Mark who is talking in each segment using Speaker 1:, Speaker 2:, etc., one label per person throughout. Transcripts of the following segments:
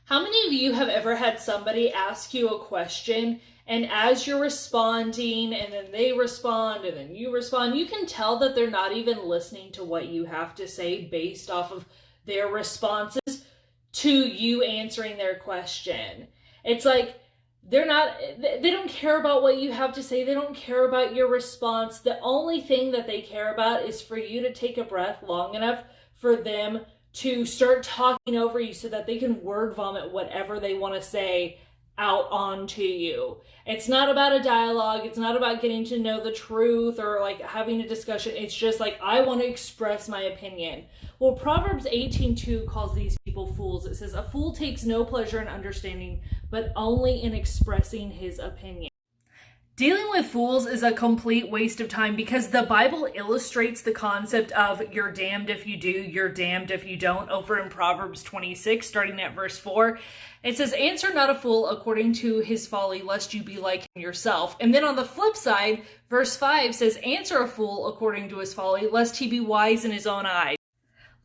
Speaker 1: How many of you have ever had somebody ask you a question, and as you're responding and then they respond and then you respond, you can tell that they're not even listening to what you have to say based off of their responses to you answering their question. It's like they don't care about what you have to say. They don't care about your response. The only thing that they care about is for you to take a breath long enough for them to start talking over you so that they can word vomit whatever they want to say out onto you. It's not about a dialogue. It's not about getting to know the truth or like having a discussion. It's just like, I want to express my opinion. Well, Proverbs 18:2 calls these people fools. It says, a fool takes no pleasure in understanding, but only in expressing his opinion. Dealing with fools is a complete waste of time because the Bible illustrates the concept of you're damned if you do, you're damned if you don't over in Proverbs 26, starting at verse 4. It says, answer not a fool according to his folly, lest you be like him yourself. And then on the flip side, verse 5 says, answer a fool according to his folly, lest he be wise in his own eyes.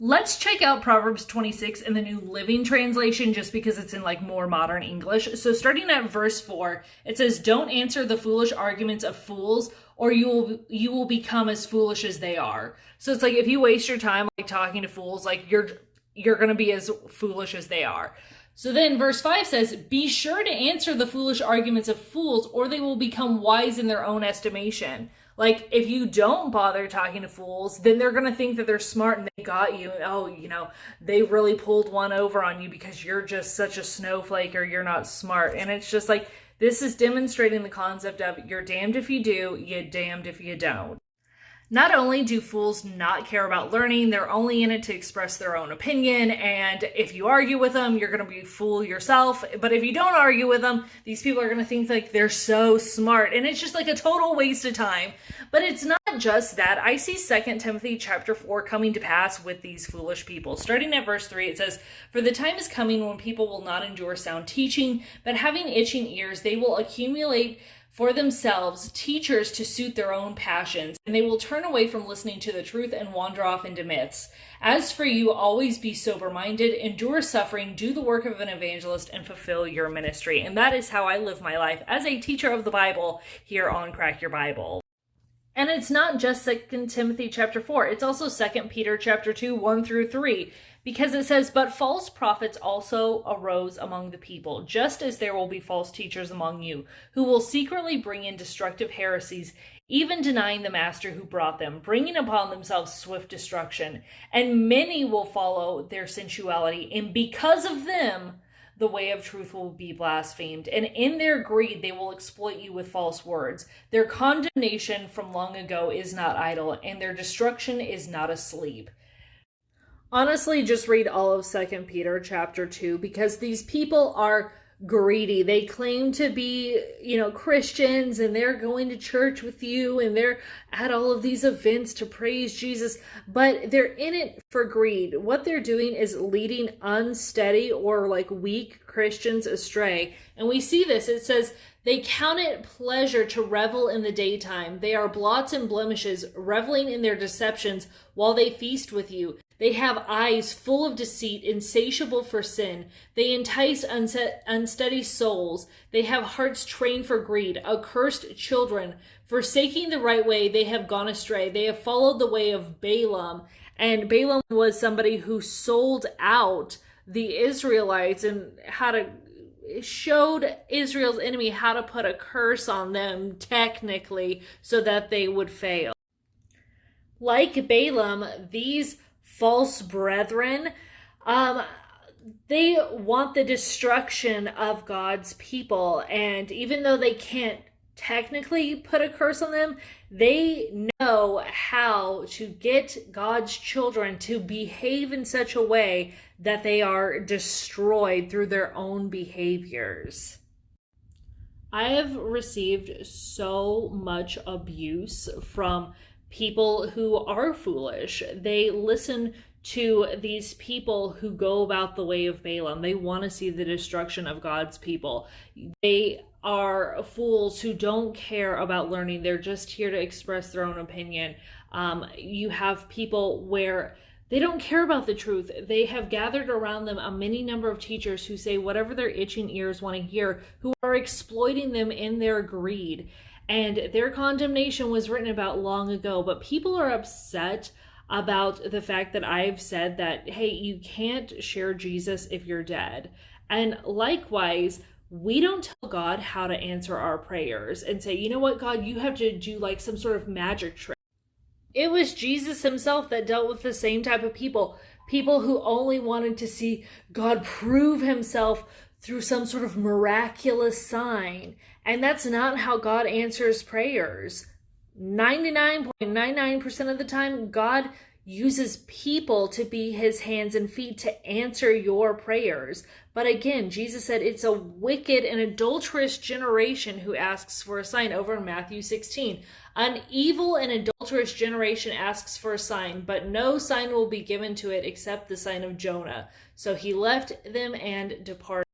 Speaker 1: Let's check out Proverbs 26 in the New Living Translation just because it's in like more modern English. So starting at verse 4, it says, don't answer the foolish arguments of fools or you will become as foolish as they are. So it's like if you waste your time like talking to fools, like you're going to be as foolish as they are. So then verse 5 says, be sure to answer the foolish arguments of fools or they will become wise in their own estimation. Like, if you don't bother talking to fools, then they're going to think that they're smart and they got you. Oh, they really pulled one over on you because you're just such a snowflake or you're not smart. And it's just like, this is demonstrating the concept of you're damned if you do, you're damned if you don't. Not only do fools not care about learning, they're only in it to express their own opinion. And if you argue with them, you're going to be a fool yourself. But if you don't argue with them, these people are going to think like they're so smart. And it's just like a total waste of time. But it's not just that. I see 2 Timothy chapter 4 coming to pass with these foolish people. Starting at verse 3, it says, for the time is coming when people will not endure sound teaching, but having itching ears, they will accumulate for themselves teachers to suit their own passions, and they will turn away from listening to the truth and wander off into myths. As for you, always be sober-minded, endure suffering, do the work of an evangelist, and fulfill your ministry. And that is how I live my life as a teacher of the Bible here on Crack Your Bible. And it's not just 2 Timothy chapter 4, it's also 2 Peter chapter 2, 1 through 3. Because it says, but false prophets also arose among the people, just as there will be false teachers among you, who will secretly bring in destructive heresies, even denying the master who brought them, bringing upon themselves swift destruction. And many will follow their sensuality, and because of them, the way of truth will be blasphemed. And in their greed, they will exploit you with false words. Their condemnation from long ago is not idle, and their destruction is not asleep. Honestly, just read all of 2 Peter chapter 2 because these people are greedy. They claim to be, Christians and they're going to church with you and they're at all of these events to praise Jesus, but they're in it for greed. What they're doing is leading unsteady or like weak Christians astray. And we see this. It says, they count it pleasure to revel in the daytime. They are blots and blemishes, reveling in their deceptions while they feast with you. They have eyes full of deceit, insatiable for sin. They entice unsteady souls. They have hearts trained for greed, accursed children. Forsaking the right way, they have gone astray. They have followed the way of Balaam. And Balaam was somebody who sold out the Israelites and showed Israel's enemy how to put a curse on them technically so that they would fail. Like Balaam, these false brethren, they want the destruction of God's people. And even though they can't technically put a curse on them, they know how to get God's children to behave in such a way that they are destroyed through their own behaviors. I have received so much abuse from people who are foolish. They listen to these people who go about the way of Balaam. They want to see the destruction of God's people. They are fools who don't care about learning. They're just here to express their own opinion. You have people where They don't care about the truth. They have gathered around them a many number of teachers who say whatever their itching ears want to hear, who are exploiting them in their greed. And their condemnation was written about long ago, but people are upset about the fact that I've said that, hey, you can't share Jesus if you're dead. And likewise, we don't tell God how to answer our prayers and say, you know what, God, you have to do like some sort of magic trick. It was Jesus himself that dealt with the same type of people who only wanted to see God prove himself through some sort of miraculous sign. And that's not how God answers prayers. 99.99% of the time, God uses people to be his hands and feet to answer your prayers. But again, Jesus said it's a wicked and adulterous generation who asks for a sign over in Matthew 16. An evil and adulterous generation asks for a sign, but no sign will be given to it except the sign of Jonah. So he left them and departed.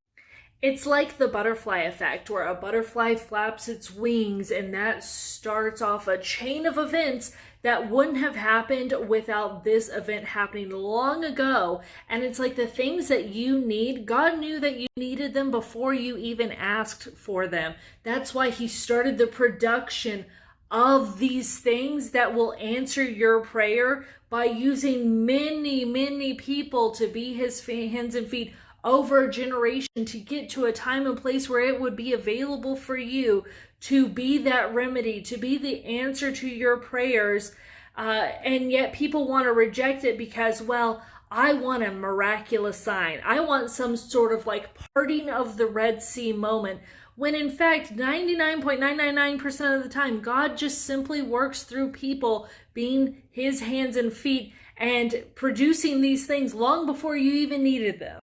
Speaker 1: It's like the butterfly effect, where a butterfly flaps its wings and that starts off a chain of events that wouldn't have happened without this event happening long ago. And it's like the things that you need, God knew that you needed them before you even asked for them. That's why he started the production of these things that will answer your prayer by using many, many people to be his hands and feet over a generation to get to a time and place where it would be available for you to be that remedy, to be the answer to your prayers. And yet people want to reject it because, well, I want a miraculous sign. I want some sort of like parting of the Red Sea moment. When in fact, 99.999% of the time, God just simply works through people being his hands and feet and producing these things long before you even needed them.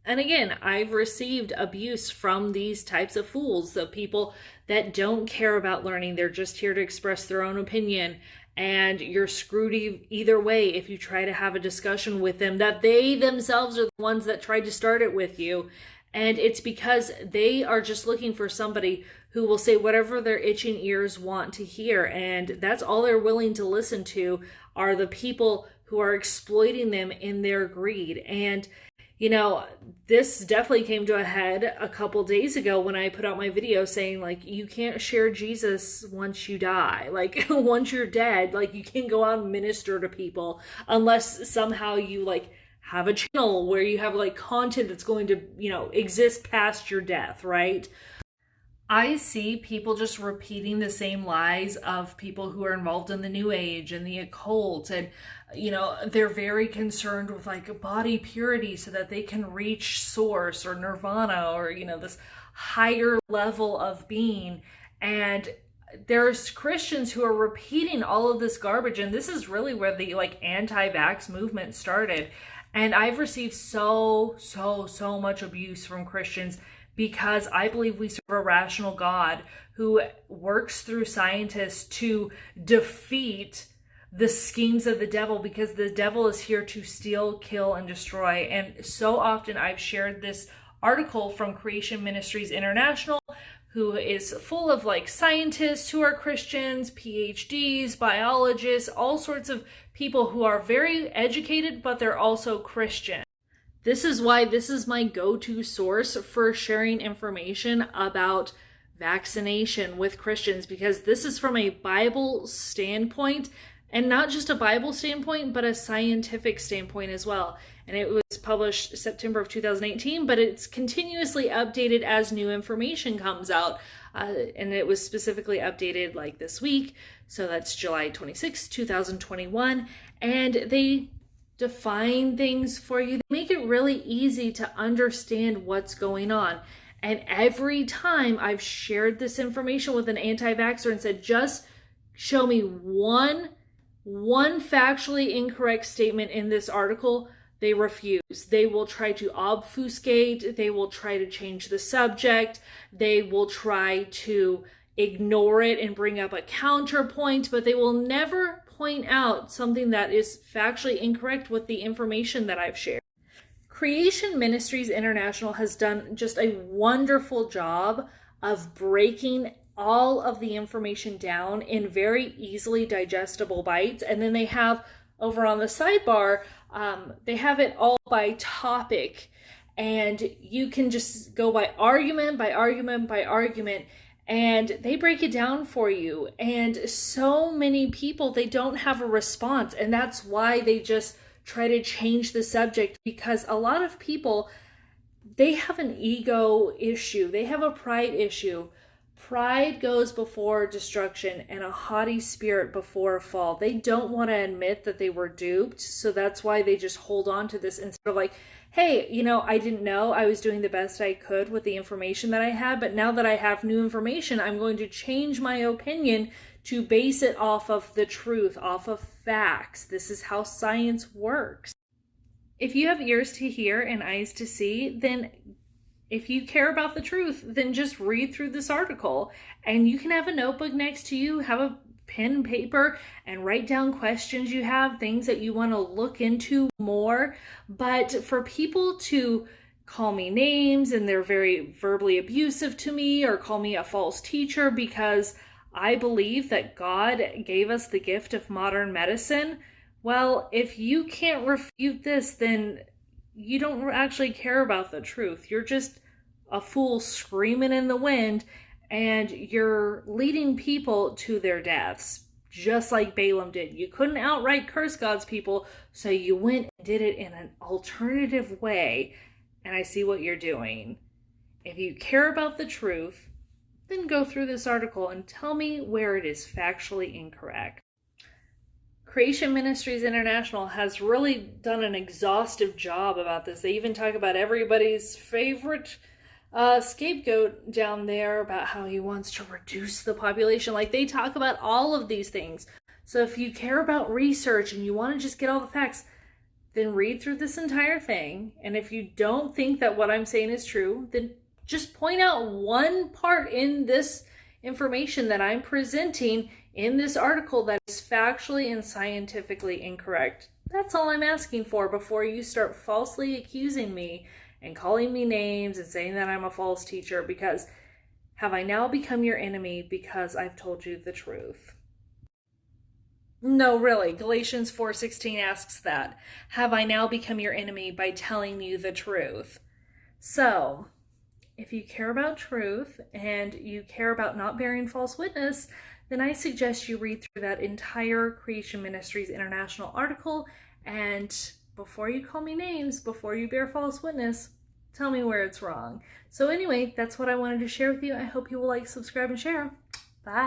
Speaker 1: And again, I've received abuse from these types of fools, the people that don't care about learning. They're just here to express their own opinion. And you're screwed either way if you try to have a discussion with them, that they themselves are the ones that tried to start it with you. And it's because they are just looking for somebody who will say whatever their itching ears want to hear. And that's all they're willing to listen to are the people who are exploiting them in their greed. And you know, this definitely came to a head a couple days ago when I put out my video saying, like, you can't share Jesus once you die. Like, once you're dead, like, you can't go out and minister to people unless somehow you, like, have a channel where you have, like, content that's going to, you know, exist past your death, right? I see people just repeating the same lies of people who are involved in the New Age and the occult. And, you know, they're very concerned with like body purity so that they can reach source or nirvana or, you know, this higher level of being. And there's Christians who are repeating all of this garbage. And this is really where the like anti-vax movement started. And I've received so much abuse from Christians because I believe we serve a rational God who works through scientists to defeat the schemes of the devil, because the devil is here to steal, kill, and destroy. And so often I've shared this article from Creation Ministries International, who is full of like scientists who are Christians, PhDs, biologists, all sorts of people who are very educated, but they're also Christian. This is why this is my go-to source for sharing information about vaccination with Christians, because this is from a Bible standpoint, and not just a Bible standpoint, but a scientific standpoint as well. And it was published September of 2018, but it's continuously updated as new information comes out. And it was specifically updated like this week. So that's July 26, 2021. And they define things for you. They make it really easy to understand what's going on. And every time I've shared this information with an anti-vaxxer and said, just show me one factually incorrect statement in this article, they refuse. They will try to obfuscate. They will try to change the subject. They will try to ignore it and bring up a counterpoint, but they will never point out something that is factually incorrect with the information that I've shared. Creation Ministries International has done just a wonderful job of breaking all of the information down in very easily digestible bites. And then they have over on the sidebar, they have it all by topic, and you can just go by argument, by argument, by argument, and they break it down for you. And so many people, they don't have a response, and that's why they just try to change the subject, because a lot of people, they have an ego issue, they have a pride issue. Pride goes before destruction, and a haughty spirit before a fall. They don't want to admit that they were duped, so that's why they just hold on to this instead of like, hey, I didn't know. I was doing the best I could with the information that I had, but now that I have new information, I'm going to change my opinion to base it off of the truth, off of facts. This is how science works. If you have ears to hear and eyes to see, then if you care about the truth, then just read through this article, and you can have a notebook next to you, have a pen and paper, and write down questions you have, things that you want to look into more. But for people to call me names and they're very verbally abusive to me, or call me a false teacher because I believe that God gave us the gift of modern medicine, well, if you can't refute this, then you don't actually care about the truth. You're just a fool screaming in the wind, and you're leading people to their deaths, just like Balaam did. You couldn't outright curse God's people, so you went and did it in an alternative way, and I see what you're doing. If you care about the truth, then go through this article and tell me where it is factually incorrect. Creation Ministries International has really done an exhaustive job about this. They even talk about everybody's favorite scapegoat down there, about how he wants to reduce the population. Like, they talk about all of these things. So if you care about research and you want to just get all the facts, then read through this entire thing. And if you don't think that what I'm saying is true, then just point out one part in this information that I'm presenting in this article that is factually and scientifically incorrect. That's all I'm asking for before you start falsely accusing me and calling me names and saying that I'm a false teacher, because have I now become your enemy because I've told you the truth? No, really, Galatians 4:16 asks that. Have I now become your enemy by telling you the truth? So, if you care about truth and you care about not bearing false witness, then I suggest you read through that entire Creation Ministries International article, and before you call me names, before you bear false witness, tell me where it's wrong. So anyway, that's what I wanted to share with you. I hope you will like, subscribe, and share.